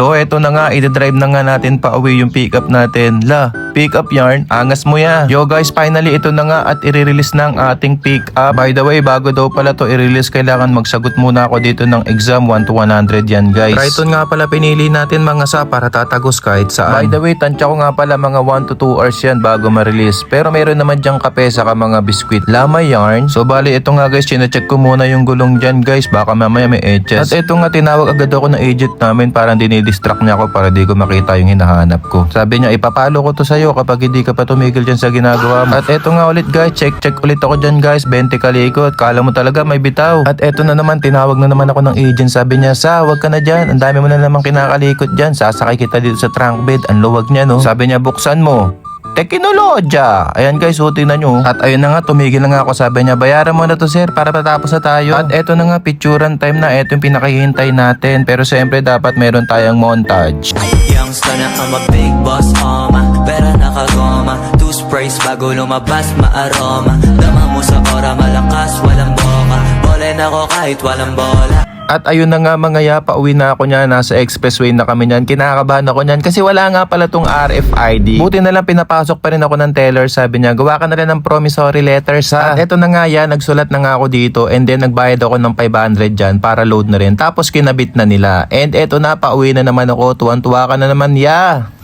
So eto na nga, i-drive na nga natin pa uwi yung pickup natin. Pickup yarn, angas mo ya. Yo guys, finally ito na nga at i-release na ang ating pickup. By the way, bago daw pala to i-release, kailangan magsagot muna ako dito ng exam 1 to 100 yan guys. Triton nga pala pinili natin mga sa para tatagos kahit saan. By the way, tansya ko nga pala mga 1 to 2 hours yan bago ma-release. Pero meron naman dyang kape saka mga biskwit. Lamay yarn. So bali ito nga guys, chinecheck ko muna yung gulong dyan guys, baka mamaya may edges. At ito nga, tinawag agad ako ng agent namin para dinidistract niya ako para di ko makita yung hinahanap ko. Sabi niya, ipapalo ko to sa'yo kapag hindi ka pa tumigil dyan sa ginagawa mo. At ito nga ulit guys, check ulit ako dyan guys, 20 kalikot. Kala mo talaga may bitaw. At ito na naman, tinawag na naman ako ng agent. Sabi niya, wag ka na dyan, ang dami mo na naman kinakalikot dyan. Sasakay kita dito sa trunk bed, ang luwag niya no. Sabi niya, buksan mo. Teknolodya! Ayan guys, tingnan nyo. At ayun na nga, tumigil na nga ako. Sabi niya, bayaran mo na to sir para patapos na tayo. At eto na nga, picturean time na. Eto yung pinakahihintay natin. Pero siyempre dapat meron tayong montage. Youngster na I'm a big boss, pera nakagoma, 2 sprays bago lumabas, maaroma. Dama mo sa ora, malakas, walang boka. Bolen ako kahit walang bola. At ayun na nga mga ya, pauwi na ako niyan. Nasa expressway na kami niyan. Kinakabahan ako niyan kasi wala nga pala tong RFID. Buti na lang pinapasok pa rin ako ng teller. Sabi niya, gawa ka na rin ng promissory letters ha. At eto na nga ya, nagsulat na nga ako dito. And then nagbayad ako ng 500 dyan para load na rin. Tapos kinabit na nila. And eto na, pauwi na naman ako. Tuwan-tuwa ka na naman ya.